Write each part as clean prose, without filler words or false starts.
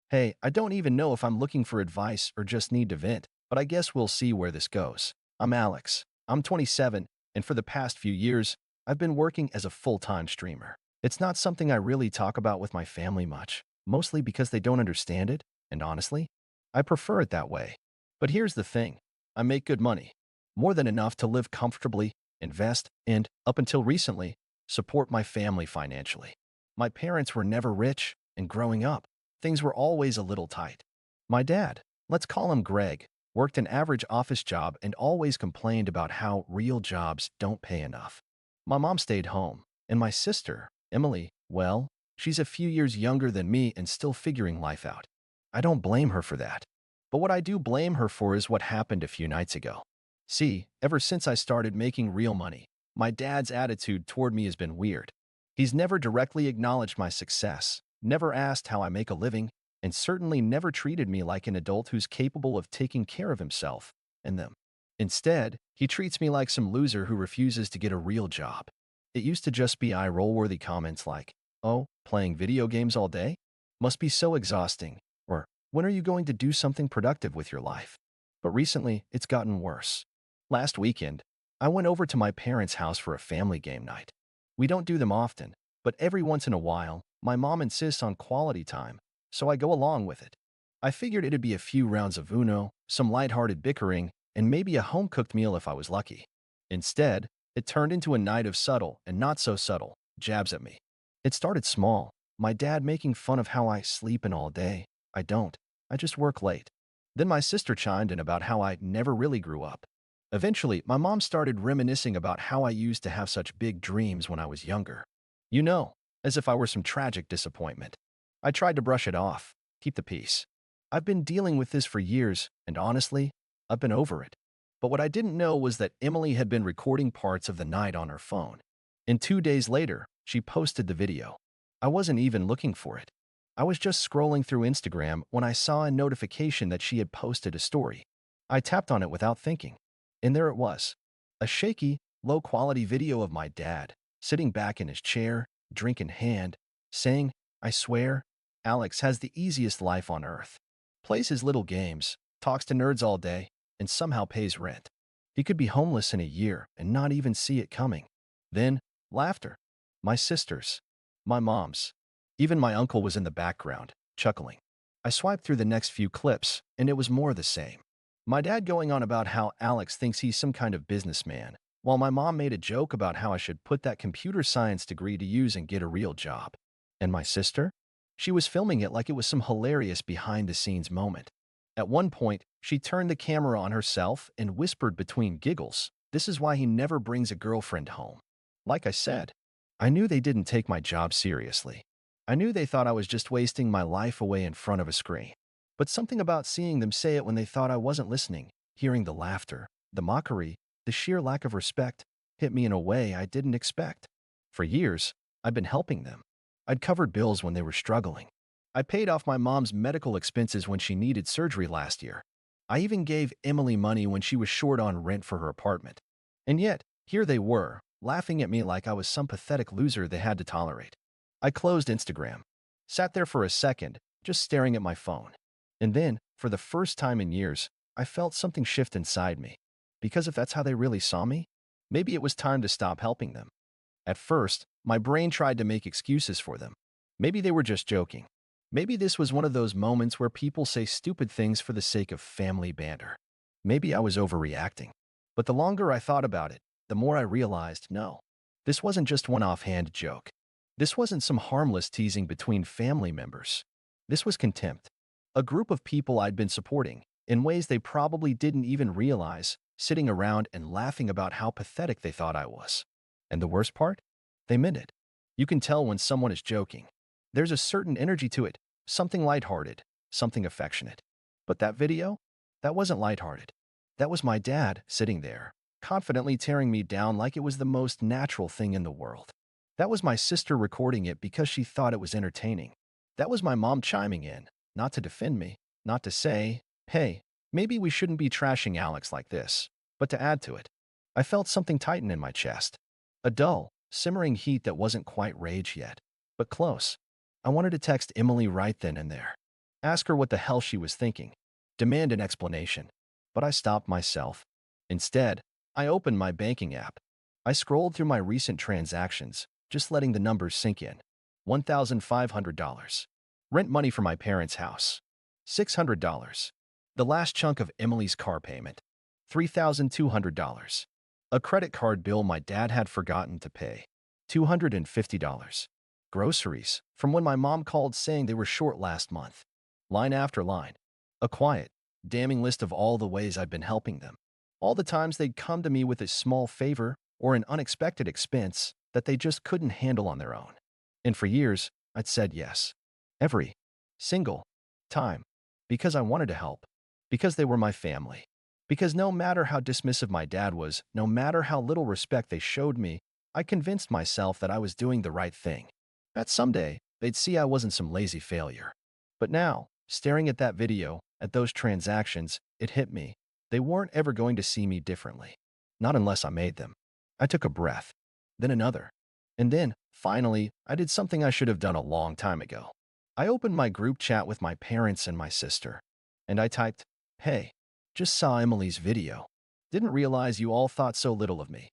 Hey, I don't even know if I'm looking for advice or just need to vent, but I guess we'll see where this goes. I'm Alex. I'm 27, and for the past few years, I've been working as a full-time streamer. It's not something I really talk about with my family much, mostly because they don't understand it, and honestly, I prefer it that way. But here's the thing. I make good money, more than enough to live comfortably, invest, and, up until recently, support my family financially. My parents were never rich, and growing up, things were always a little tight. My dad, let's call him Greg, worked an average office job and always complained about how real jobs don't pay enough. My mom stayed home, and my sister, Emily, well, she's a few years younger than me and still figuring life out. I don't blame her for that. But what I do blame her for is what happened a few nights ago. See, ever since I started making real money, my dad's attitude toward me has been weird. He's never directly acknowledged my success, never asked how I make a living, and certainly never treated me like an adult who's capable of taking care of himself and them. Instead, he treats me like some loser who refuses to get a real job. It used to just be eye-roll-worthy comments like, "Oh, playing video games all day? Must be so exhausting," or "When are you going to do something productive with your life?" But recently, it's gotten worse. Last weekend, I went over to my parents' house for a family game night. We don't do them often, but every once in a while, my mom insists on quality time, so I go along with it. I figured it'd be a few rounds of Uno, some lighthearted bickering, and maybe a home-cooked meal if I was lucky. Instead, it turned into a night of subtle and not so subtle jabs at me. It started small, my dad making fun of how I sleep in all day. I don't. I just work late. Then my sister chimed in about how I never really grew up. Eventually, my mom started reminiscing about how I used to have such big dreams when I was younger. You know, as if I were some tragic disappointment. I tried to brush it off, keep the peace. I've been dealing with this for years, and honestly, I've been over it. But what I didn't know was that Emily had been recording parts of the night on her phone. And 2 days later, she posted the video. I wasn't even looking for it. I was just scrolling through Instagram when I saw a notification that she had posted a story. I tapped on it without thinking. And there it was. A shaky, low-quality video of my dad, sitting back in his chair, drink in hand, saying, "I swear, Alex has the easiest life on earth. Plays his little games, talks to nerds all day, and somehow pays rent. He could be homeless in a year and not even see it coming." Then, laughter. My sisters. My mom's. Even my uncle was in the background, chuckling. I swiped through the next few clips, and it was more the same. My dad going on about how Alex thinks he's some kind of businessman, while my mom made a joke about how I should put that computer science degree to use and get a real job. And my sister? She was filming it like it was some hilarious behind-the-scenes moment. At one point, she turned the camera on herself and whispered between giggles, "This is why he never brings a girlfriend home." Like I said, I knew they didn't take my job seriously. I knew they thought I was just wasting my life away in front of a screen. But something about seeing them say it when they thought I wasn't listening, hearing the laughter, the mockery, the sheer lack of respect, hit me in a way I didn't expect. For years, I'd been helping them. I'd covered bills when they were struggling. I paid off my mom's medical expenses when she needed surgery last year. I even gave Emily money when she was short on rent for her apartment. And yet, here they were, laughing at me like I was some pathetic loser they had to tolerate. I closed Instagram, sat there for a second, just staring at my phone. And then, for the first time in years, I felt something shift inside me. Because if that's how they really saw me, maybe it was time to stop helping them. At first, my brain tried to make excuses for them. Maybe they were just joking. Maybe this was one of those moments where people say stupid things for the sake of family banter. Maybe I was overreacting. But the longer I thought about it, the more I realized, no. This wasn't just one offhand joke. This wasn't some harmless teasing between family members. This was contempt. A group of people I'd been supporting, in ways they probably didn't even realize, sitting around and laughing about how pathetic they thought I was. And the worst part? They meant it. You can tell when someone is joking. There's a certain energy to it, something lighthearted, something affectionate. But that video? That wasn't lighthearted. That was my dad sitting there, confidently tearing me down like it was the most natural thing in the world. That was my sister recording it because she thought it was entertaining. That was my mom chiming in, not to defend me, not to say, "Hey, maybe we shouldn't be trashing Alex like this," but to add to it. I felt something tighten in my chest. A dull, simmering heat that wasn't quite rage yet, but close. I wanted to text Emily right then and there. ask her what the hell she was thinking, demand an explanation. But I stopped myself. Instead, I opened my banking app. I scrolled through my recent transactions, just letting the numbers sink in. $1,500. Rent money for my parents' house. $600. The last chunk of Emily's car payment. $3,200. A credit card bill my dad had forgotten to pay. $250. Groceries, from when my mom called saying they were short last month. Line after line. A quiet, damning list of all the ways I've been helping them. All the times they'd come to me with a small favor or an unexpected expense that they just couldn't handle on their own. And for years, I'd said yes. Every single time. Because I wanted to help. Because they were my family. Because no matter how dismissive my dad was, no matter how little respect they showed me, I convinced myself that I was doing the right thing. That someday, they'd see I wasn't some lazy failure. But now, staring at that video, at those transactions, it hit me. They weren't ever going to see me differently. Not unless I made them. I took a breath. Then another. And then, finally, I did something I should have done a long time ago. I opened my group chat with my parents and my sister. And I typed, "Hey, just saw Emily's video. Didn't realize you all thought so little of me."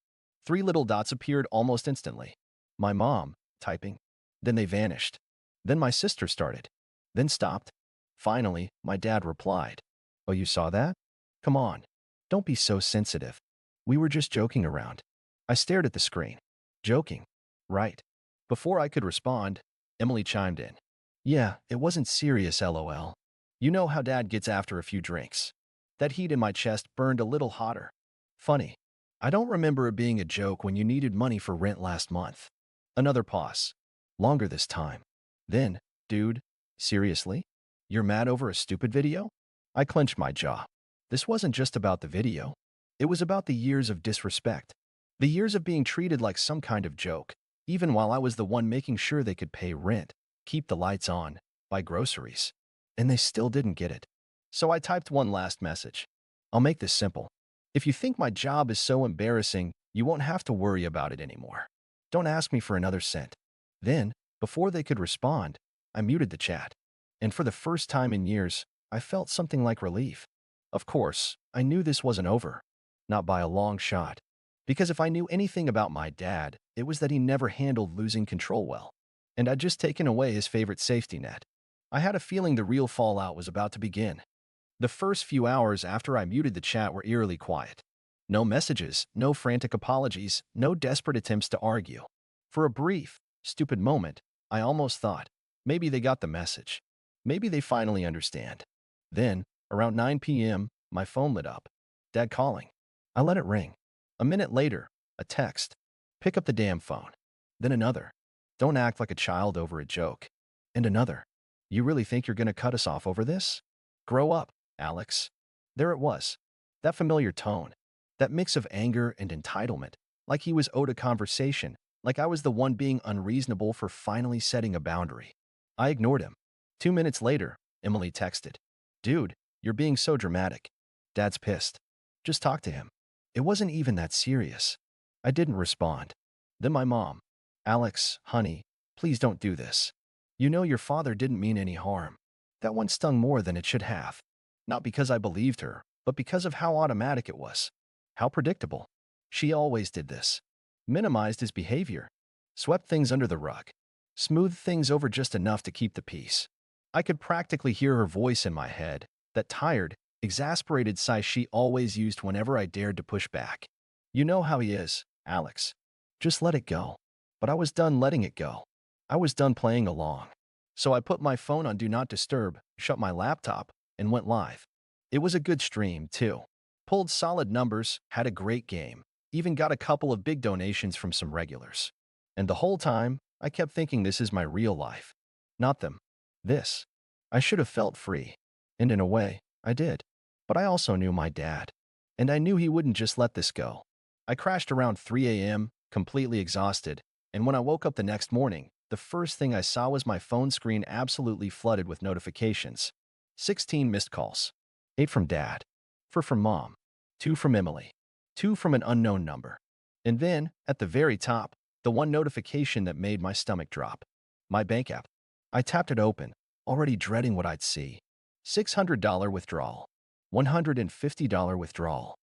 3 little dots appeared almost instantly. My mom, typing. Then they vanished. Then my sister started. Then stopped. Finally, my dad replied, "Oh, you saw that? Come on. Don't be so sensitive. We were just joking around." I stared at the screen. Joking. Right. Before I could respond, Emily chimed in. "Yeah, it wasn't serious, LOL. You know how dad gets after a few drinks." That heat in my chest burned a little hotter. Funny. I don't remember it being a joke when you needed money for rent last month. Another pause. Longer this time. Then, "Dude, seriously? You're mad over a stupid video?" I clenched my jaw. This wasn't just about the video. It was about the years of disrespect. The years of being treated like some kind of joke, even while I was the one making sure they could pay rent, keep the lights on, buy groceries. And they still didn't get it. So I typed one last message. "I'll make this simple. If you think my job is so embarrassing, you won't have to worry about it anymore. Don't ask me for another cent." Then, before they could respond, I muted the chat. And for the first time in years, I felt something like relief. Of course, I knew this wasn't over. Not by a long shot. Because if I knew anything about my dad, it was that he never handled losing control well. And I'd just taken away his favorite safety net. I had a feeling the real fallout was about to begin. The first few hours after I muted the chat were eerily quiet. No messages, no frantic apologies, no desperate attempts to argue. For a brief, stupid moment, I almost thought, maybe they got the message. Maybe they finally understand. Then, around 9 p.m., my phone lit up. Dad calling. I let it ring. A minute later, a text. "Pick up the damn phone." Then another. "Don't act like a child over a joke." And another. "You really think you're going to cut us off over this? Grow up, Alex." There it was. That familiar tone. That mix of anger and entitlement. Like he was owed a conversation. Like I was the one being unreasonable for finally setting a boundary. I ignored him. 2 minutes later, Emily texted. "Dude, you're being so dramatic. Dad's pissed. Just talk to him." It wasn't even that serious. I didn't respond. Then my mom. "Alex, honey, please don't do this. You know your father didn't mean any harm." That one stung more than it should have. Not because I believed her, but because of how automatic it was. How predictable. She always did this. Minimized his behavior. Swept things under the rug. Smoothed things over just enough to keep the peace. I could practically hear her voice in my head, that tired, exasperated sigh she always used whenever I dared to push back. "You know how he is, Alex. Just let it go." But I was done letting it go. I was done playing along. So I put my phone on Do Not Disturb, shut my laptop, and went live. It was a good stream, too. Pulled solid numbers, had a great game, even got a couple of big donations from some regulars. And the whole time, I kept thinking this is my real life. Not them. This. I should have felt free. And in a way, I did. But I also knew my dad. And I knew he wouldn't just let this go. I crashed around 3 a.m., completely exhausted, and when I woke up the next morning, the first thing I saw was my phone screen absolutely flooded with notifications. 16 missed calls. 8 from Dad. 4 from Mom. 2 from Emily. 2 from an unknown number. And then, at the very top, the one notification that made my stomach drop. My bank app. I tapped it open, already dreading what I'd see. $600 withdrawal, $150 withdrawal,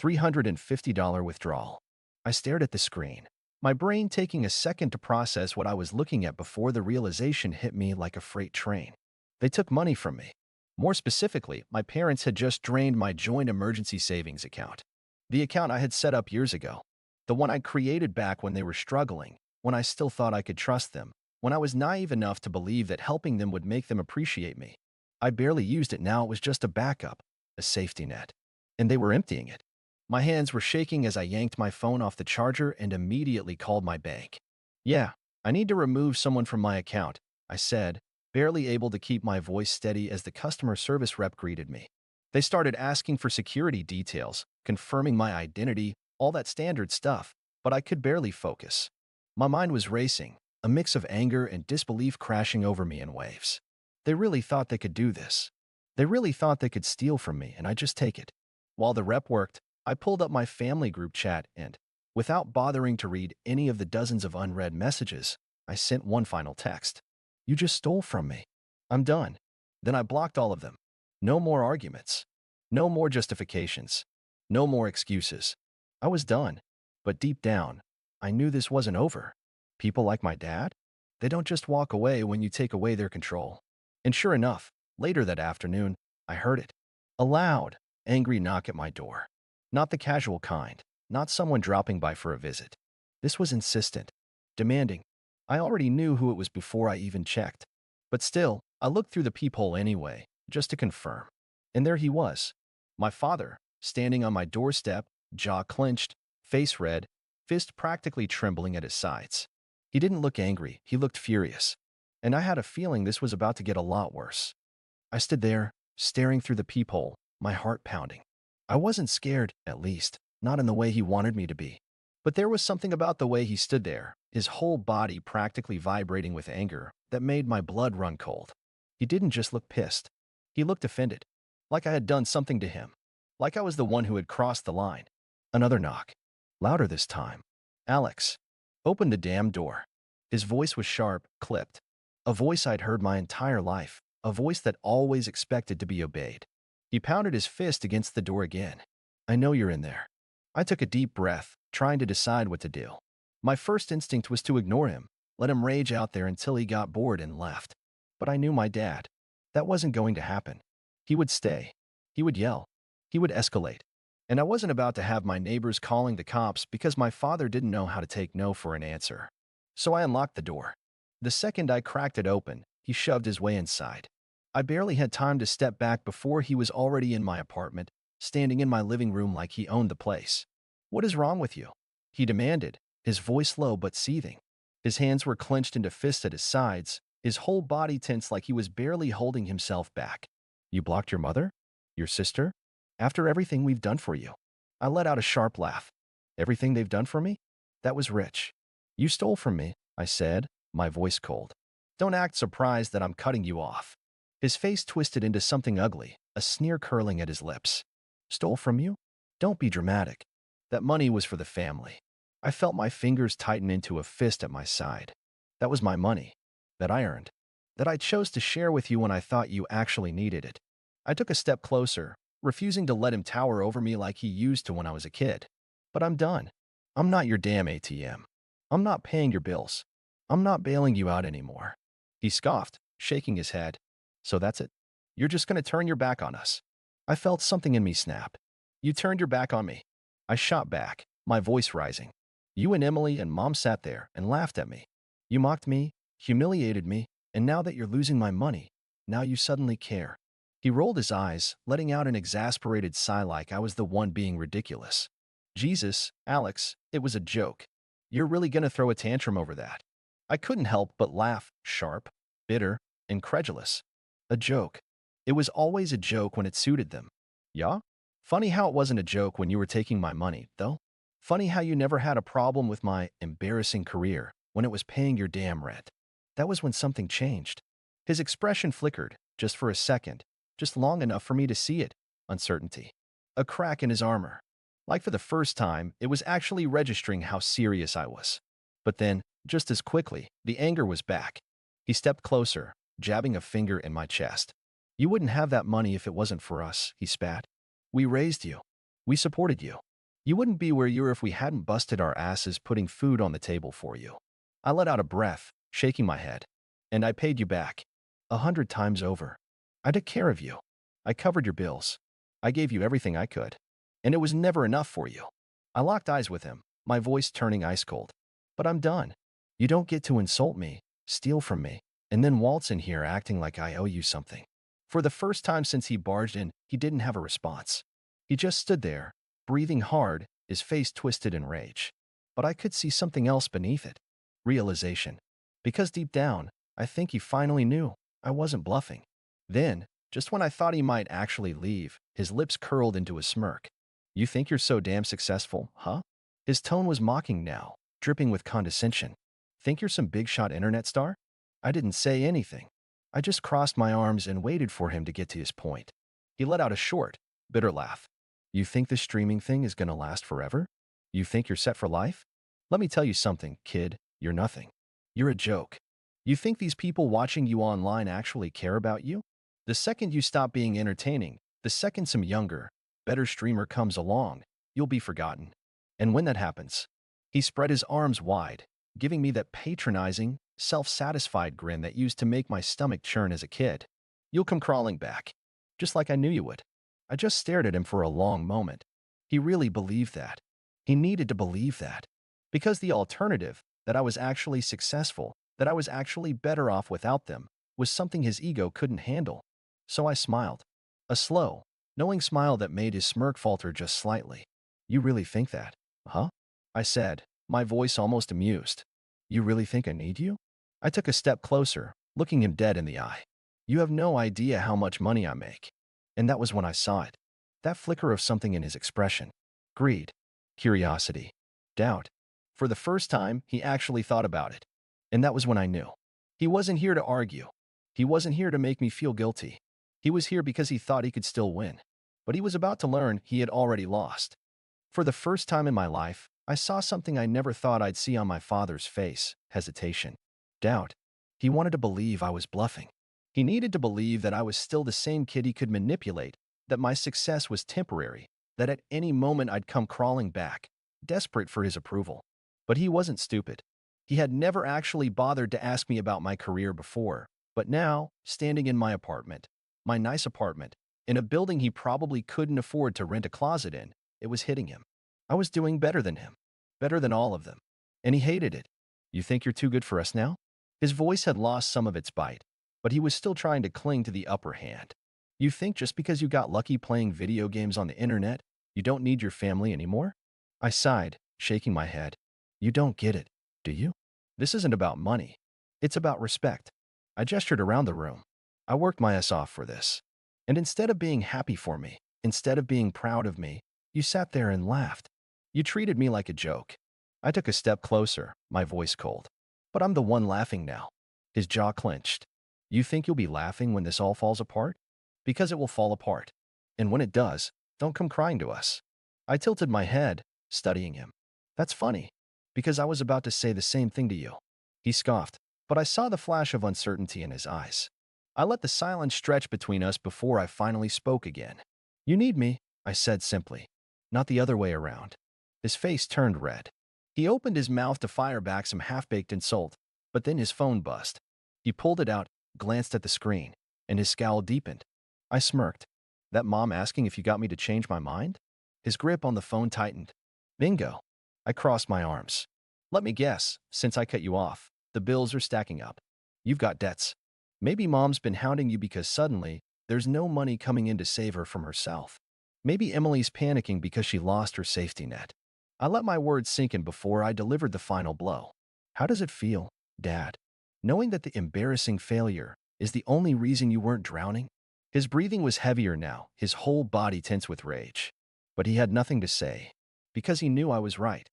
$350 withdrawal. I stared at the screen, my brain taking a second to process what I was looking at before the realization hit me like a freight train. They took money from me. More specifically, my parents had just drained my joint emergency savings account. The account I had set up years ago. The one I created back when they were struggling, when I still thought I could trust them, when I was naive enough to believe that helping them would make them appreciate me. I barely used it now, it was just a backup, a safety net. And they were emptying it. My hands were shaking as I yanked my phone off the charger and immediately called my bank. Yeah, I need to remove someone from my account, I said, barely able to keep my voice steady as the customer service rep greeted me. They started asking for security details, confirming my identity, all that standard stuff, but I could barely focus. My mind was racing, a mix of anger and disbelief crashing over me in waves. They really thought they could do this. They really thought they could steal from me and I just take it. While the rep worked, I pulled up my family group chat and, without bothering to read any of the dozens of unread messages, I sent one final text. You just stole from me. I'm done. Then I blocked all of them. No more arguments. No more justifications. No more excuses. I was done. But deep down, I knew this wasn't over. People like my dad? They don't just walk away when you take away their control. And sure enough, later that afternoon, I heard it. A loud, angry knock at my door. Not the casual kind, not someone dropping by for a visit. This was insistent, demanding. I already knew who it was before I even checked. But still, I looked through the peephole anyway, just to confirm. And there he was, my father, standing on my doorstep, jaw clenched, face red, fist practically trembling at his sides. He didn't look angry, he looked furious. And I had a feeling this was about to get a lot worse. I stood there, staring through the peephole, my heart pounding. I wasn't scared, at least, not in the way he wanted me to be. But there was something about the way he stood there, his whole body practically vibrating with anger, that made my blood run cold. He didn't just look pissed. He looked offended, like I had done something to him, like I was the one who had crossed the line. Another knock. Louder this time. Alex. Open the damn door. His voice was sharp, clipped. A voice I'd heard my entire life, a voice that always expected to be obeyed. He pounded his fist against the door again. I know you're in there. I took a deep breath, trying to decide what to do. My first instinct was to ignore him, let him rage out there until he got bored and left. But I knew my dad. That wasn't going to happen. He would stay. He would yell. He would escalate. And I wasn't about to have my neighbors calling the cops because my father didn't know how to take no for an answer. So I unlocked the door. The second I cracked it open, he shoved his way inside. I barely had time to step back before he was already in my apartment, standing in my living room like he owned the place. What is wrong with you? He demanded, his voice low but seething. His hands were clenched into fists at his sides, his whole body tense like he was barely holding himself back. You blocked your mother? Your sister? After everything we've done for you? I let out a sharp laugh. Everything they've done for me? That was rich. You stole from me, I said, my voice cold. Don't act surprised that I'm cutting you off. His face twisted into something ugly, a sneer curling at his lips. Stole from you? Don't be dramatic. That money was for the family. I felt my fingers tighten into a fist at my side. That was my money. That I earned. That I chose to share with you when I thought you actually needed it. I took a step closer, refusing to let him tower over me like he used to when I was a kid. But I'm done. I'm not your damn ATM. I'm not paying your bills. I'm not bailing you out anymore. He scoffed, shaking his head. So that's it? You're just going to turn your back on us? I felt something in me snap. You turned your back on me. I shot back, my voice rising. You and Emily and Mom sat there and laughed at me. You mocked me, humiliated me, and now that you're losing my money, now you suddenly care. He rolled his eyes, letting out an exasperated sigh like I was the one being ridiculous. Jesus, Alex, it was a joke. You're really going to throw a tantrum over that? I couldn't help but laugh, sharp, bitter, incredulous. A joke. It was always a joke when it suited them. Yeah? Funny how it wasn't a joke when you were taking my money, though. Funny how you never had a problem with my embarrassing career when it was paying your damn rent. That was when something changed. His expression flickered, just for a second, just long enough for me to see it. Uncertainty. A crack in his armor. Like for the first time, it was actually registering how serious I was. But then, just as quickly, the anger was back. He stepped closer, jabbing a finger in my chest. You wouldn't have that money if it wasn't for us, he spat. We raised you. We supported you. You wouldn't be where you are if we hadn't busted our asses putting food on the table for you. I let out a breath, shaking my head. And I paid you back. 100 times over. I took care of you. I covered your bills. I gave you everything I could. And it was never enough for you. I locked eyes with him, my voice turning ice cold. But I'm done. You don't get to insult me, steal from me, and then waltz in here acting like I owe you something. For the first time since he barged in, he didn't have a response. He just stood there, breathing hard, his face twisted in rage. But I could see something else beneath it. Realization. Because deep down, I think he finally knew I wasn't bluffing. Then, just when I thought he might actually leave, his lips curled into a smirk. You think you're so damn successful, huh? His tone was mocking now, dripping with condescension. Think you're some big-shot internet star? I didn't say anything. I just crossed my arms and waited for him to get to his point. He let out a short, bitter laugh. You think this streaming thing is gonna last forever? You think you're set for life? Let me tell you something, kid, you're nothing. You're a joke. You think these people watching you online actually care about you? The second you stop being entertaining, the second some younger, better streamer comes along, you'll be forgotten. And when that happens, he spread his arms wide, giving me that patronizing, self-satisfied grin that used to make my stomach churn as a kid. You'll come crawling back, just like I knew you would. I just stared at him for a long moment. He really believed that. He needed to believe that. Because the alternative, that I was actually successful, that I was actually better off without them, was something his ego couldn't handle. So I smiled. A slow, knowing smile that made his smirk falter just slightly. You really think that, huh? I said, my voice almost amused. You really think I need you? I took a step closer, looking him dead in the eye. You have no idea how much money I make. And that was when I saw it. That flicker of something in his expression. Greed. Curiosity. Doubt. For the first time, he actually thought about it. And that was when I knew. He wasn't here to argue. He wasn't here to make me feel guilty. He was here because he thought he could still win. But he was about to learn he had already lost. For the first time in my life, I saw something I never thought I'd see on my father's face: hesitation. Doubt. He wanted to believe I was bluffing. He needed to believe that I was still the same kid he could manipulate, that my success was temporary, that at any moment I'd come crawling back, desperate for his approval. But he wasn't stupid. He had never actually bothered to ask me about my career before, but now, standing in my apartment, my nice apartment, in a building he probably couldn't afford to rent a closet in, it was hitting him. I was doing better than him, better than all of them, and he hated it. You think you're too good for us now? His voice had lost some of its bite, but he was still trying to cling to the upper hand. You think just because you got lucky playing video games on the internet, you don't need your family anymore? I sighed, shaking my head. You don't get it, do you? This isn't about money. It's about respect. I gestured around the room. I worked my ass off for this. And instead of being happy for me, instead of being proud of me, you sat there and laughed. You treated me like a joke. I took a step closer, my voice cold. But I'm the one laughing now. His jaw clenched. You think you'll be laughing when this all falls apart? Because it will fall apart. And when it does, don't come crying to us. I tilted my head, studying him. That's funny, because I was about to say the same thing to you. He scoffed, but I saw the flash of uncertainty in his eyes. I let the silence stretch between us before I finally spoke again. You need me, I said simply. Not the other way around. His face turned red. He opened his mouth to fire back some half-baked insult, but then his phone buzzed. He pulled it out, glanced at the screen, and his scowl deepened. I smirked. That mom asking if you got me to change my mind? His grip on the phone tightened. Bingo. I crossed my arms. Let me guess, since I cut you off, the bills are stacking up. You've got debts. Maybe mom's been hounding you because suddenly, there's no money coming in to save her from herself. Maybe Emily's panicking because she lost her safety net. I let my words sink in before I delivered the final blow. How does it feel, Dad, knowing that the embarrassing failure is the only reason you weren't drowning? His breathing was heavier now, his whole body tense with rage. But he had nothing to say, because he knew I was right.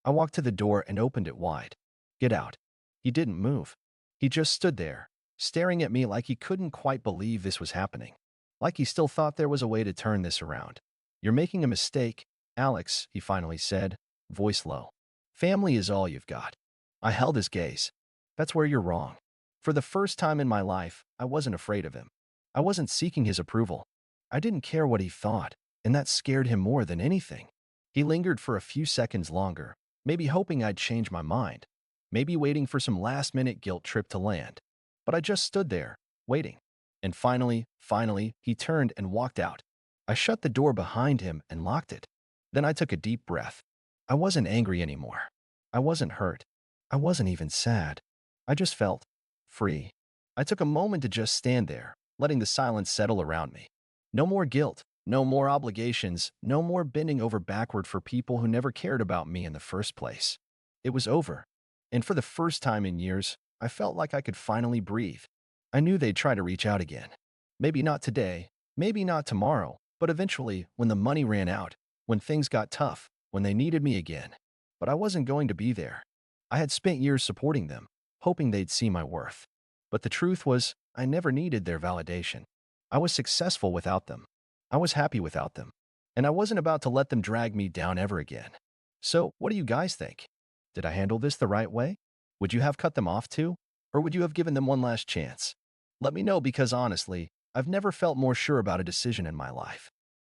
I walked to the door and opened it wide. Get out. He didn't move. He just stood there, staring at me like he couldn't quite believe this was happening. Like he still thought there was a way to turn this around. You're making a mistake, Alex, he finally said, voice low. Family is all you've got. I held his gaze. That's where you're wrong. For the first time in my life, I wasn't afraid of him. I wasn't seeking his approval. I didn't care what he thought, and that scared him more than anything. He lingered for a few seconds longer, maybe hoping I'd change my mind, maybe waiting for some last-minute guilt trip to land. But I just stood there, waiting. And finally, he turned and walked out. I shut the door behind him and locked it. Then I took a deep breath. I wasn't angry anymore. I wasn't hurt. I wasn't even sad. I just felt free. I took a moment to just stand there, letting the silence settle around me. No more guilt, no more obligations, no more bending over backward for people who never cared about me in the first place. It was over. And for the first time in years, I felt like I could finally breathe. I knew they'd try to reach out again. Maybe not today, maybe not tomorrow, but eventually, when the money ran out, when things got tough, when they needed me again. But I wasn't going to be there. I had spent years supporting them, hoping they'd see my worth. But the truth was, I never needed their validation. I was successful without them. I was happy without them. And I wasn't about to let them drag me down ever again. So, what do you guys think? Did I handle this the right way? Would you have cut them off too? Or would you have given them one last chance? Let me know because honestly, I've never felt more sure about a decision in my life.